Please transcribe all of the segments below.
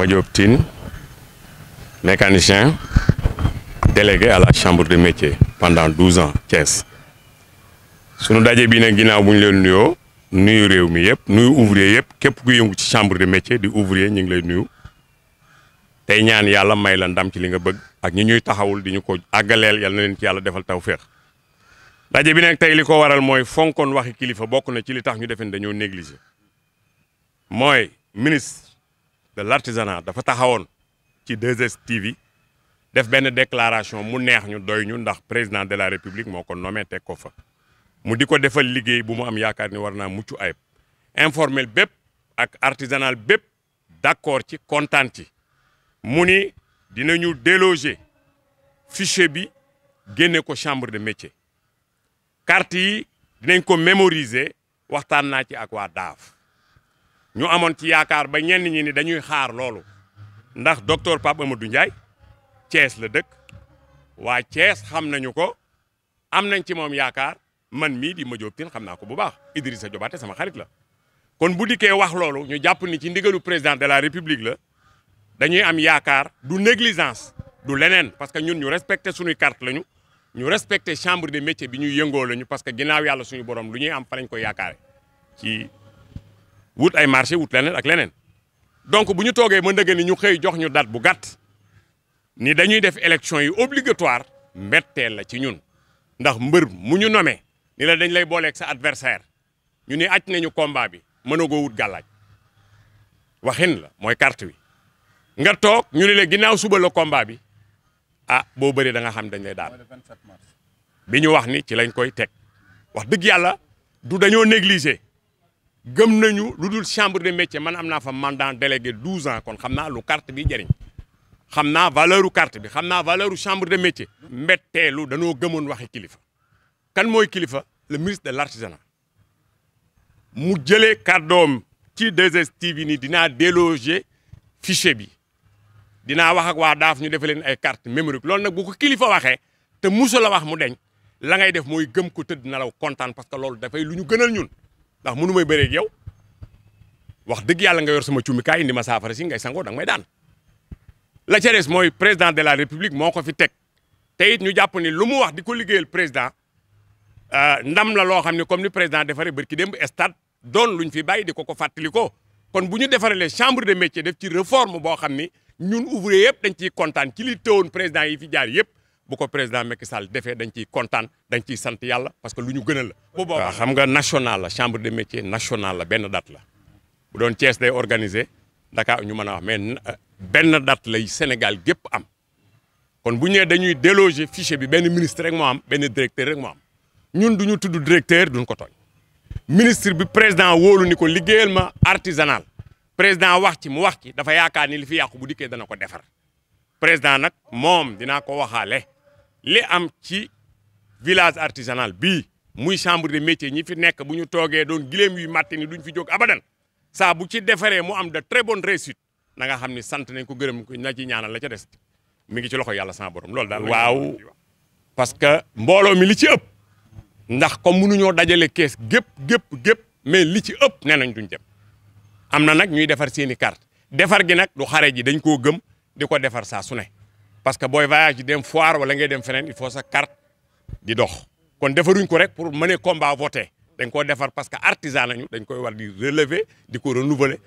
Madiop Tine, mécanicien, délégué à la chambre de métier pendant 12 ans, Thiès. Sunu daje bi nag ginnaaw bu ñu leen nuyoo nuyu réew mi yëpp nuyu ouvrier yëpp képp ku yëngu ci chambre de métier di ouvrier ñu ngi lay nuyu tey ñaan yàlla may la ndam ci li nga bëgg ak ñi ñuy taxawul di ñu ko àggaleel yal na leen ci yàlla defal tawféex. daje bi nag tey li ko waral mooy fonkoon waxi kilifa bokk na ci li tax ñu defen dañoo négliger mooy ministre de l'artisanat dafa taxawoon ci 2STV def benn déclaration mu neex ñu doy ñu ndax président de la république moo ko nommé teg ko fa mu di ko defal liggéey bu mu am yaakaar ni war naa mucc ayib informel bépp ak artisanal bépp d'accord ci kontaan ci mu ni dinañu déloger fichier bi génne ko chambre de métier carte yi dinañ ko mémoriser waxtaan naa ci ak waa DAF ñu amoon ci yaakaar ba ñenn ñi ni dañuy xaar loolu ndax docteur Pape Amadou Ndiaye Thiès la dëkk waa Thiès xam nañu ko am nañ ci moom yaakaar man mii di Madiop Tine xam naa ko bu baax Idrissa Diabaté sama xarit la kon bu dikkee wax loolu ñu jàpp ni ci ndigalu président de la république la dañuy am yaakaar du négligence du leneen parce que ñun ñu respecté suñuy carte lañu ñu respecté chambre de métier bi ñuy yëngoo lañu parce que ginnaaw yàlla suñu borom lu ñuy am fa lañ ko yaakaare ci wut ay marché wut leneen ak leneen donc bu ñu toogee ma ndëgg ni ñu xëy jox ñu date bu gàtt ni dañuy def élection yi obligatoire mbetteel la ci ñun ndax mbër mu ñu nommé ni la dañ lay booleeg sa adversaire ñu ni aj nañu combat bi mënagoo wut gàllaaj waxin la mooy carte wi nga toog ñu ni la ginnaaw suba la combat bi ah boo bëree da nga xam dañ lay daal bi ñu wax ni ci lañ koy teg wax dëgg yàlla du dañoo négliger gëm nañu lu dul chambre de métier man am naa fa mandat délégué 12 ans kon xam naa lu carte bi jëriñ xam naa valeur u carte bi xam naa valeur u chambre de métier mbetteelu dañoo gëmoon waxi kilifa kan mooy kilifa le ministre de l'artisanat mu jëlee kàddoom ci 2STV ni dinaa déloger fichier bi dinaa wax ak waa DAF ñu defee leen ay carte mémorique loolu nag bu ko kilifa waxee te musu la wax mu deñ la ngay def mooy gëm ko tëdd nelaw kontaan parce que loolu dafay lu ñu gënal ñun ndax mënu may bëreeg yow wax dëgg yàlla nga yor sama cummikaay indi ma saafara si ngay sangoo danga may daan la ca des mooy président de la république moo ko fi teg te it ñu jàpp ni lu mu wax di ko liggéeyal président ndam la loo xam ne comme ni président defaree barki démb stade doon luñ fi bàyyi di ko fàttali ko kon bu ñu defaree chambre de métier def ci réforme boo xam ni ñun ouvrier yëpp dañ ciy kontaan ci li teewoon président yi fi jaar yëpp bu ko président Macky Sall defee dañ ciy kontaan dañ ciy sant yàlla parce que lu ñu gënal la. bu boobaa xam nga national la chambre de métier national la benn date la bu doon Thiès day organiser Dakar ñu mën a wax mais benn date lay Sénégal gépp am kon bu ñëwee dañuy déloger fichier bi benn ministre rek moo am benn directeur rek moo am ñun du ñu tudd directeur duñ ko tooñ ministre bi président wóolu ni ko liggéeyal ma artisanal président wax ci mu wax ci dafa yaakaar ni li fi yàqu bu dikkee dana ko defar président nag moom dinaa ko waxaale li am ci village artisanal bii muy chambre de métier ñi fi nekk bu ñu toogee doon gileem yu màtti ni duñ fi jóg abadan saa bu ci defaree mu am de très bonne réussite na nga xam ni sant nañ ko gërëm ko na ci ñaanal la ca des mi ngi ci loxo yàlla sama borom loolu daal. waaw parce que mbooloo mi li ci ëpp ndax comme mënuñoo dajale kees gépp mais li ci ëpp nee nañ duñ dem am na nag ñuy defar seeni carte defar gi nag du xare ji dañ koo gëm di ko defar saa su ne parce que booy voyage di dem foire wala ngay dem feneen il faut sa carte di dox kon defaruñ ko rek pour mener combat voté dañ koo defar parce que artisan nañu dañ koy war di relever di ko renouveler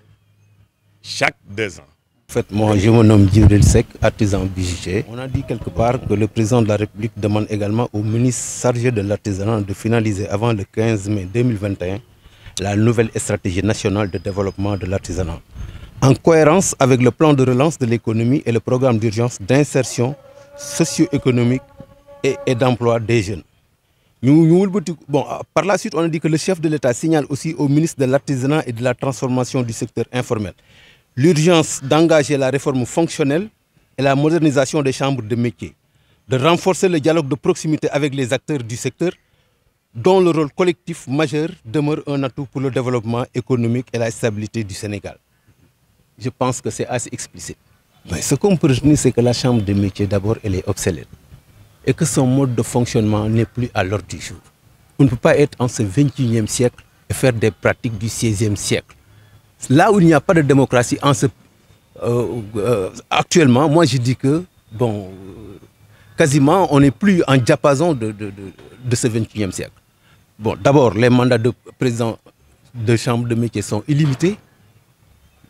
chaque 2 ans. En fait, moi, je me nomme Djibril Seck, artisan bijoutier. On a dit quelque part que le président de la République demande également au ministre chargé de l'artisanat de finaliser avant le 15 mai 2021 la nouvelle stratégie nationale de développement de l'artisanat, en cohérence avec le plan de relance de l'économie et le programme d'urgence d'insertion socio-économique et d'emploi des jeunes. Bon, par la suite, on a dit que le chef de l'État signale aussi au ministre de l'artisanat et de la transformation du secteur informel l'urgence d'engager la réforme fonctionnelle et la modernisation des chambres de métiers, de renforcer le dialogue de proximité avec les acteurs du secteur, dont le rôle collectif majeur demeure un atout pour le développement économique et la stabilité du Sénégal. Je pense que c'est assez explicite. Mais ce qu'on peut retenir, c'est que la chambre de métiers, d'abord, elle est obsolète et que son mode de fonctionnement n'est plus à l'ordre du jour. On ne peut pas être en ce 21e siècle et faire des pratiques du 16e siècle. Là où il n'y a pas de démocratie, actuellement, moi je dis que, bon, quasiment on n'est plus en diapason de ce 21e siècle. Bon, d'abord, les mandats de président de chambre de métier sont illimités.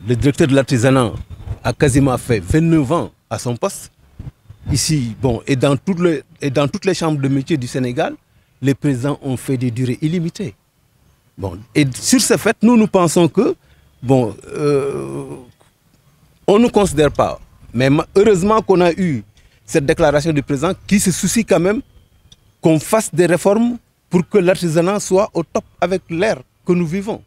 Le directeur de l'artisanat a quasiment fait 29 ans à son poste. Ici, bon, et dans toutes les chambres de métier du Sénégal, les présidents ont fait des durées illimitées. Bon, et sur ce fait, nous pensons que, bon, on ne considère pas, mais heureusement qu'on a eu cette déclaration du président qui se soucie quand même qu'on fasse des réformes pour que l'artisanat soit au top avec l'ère que nous vivons.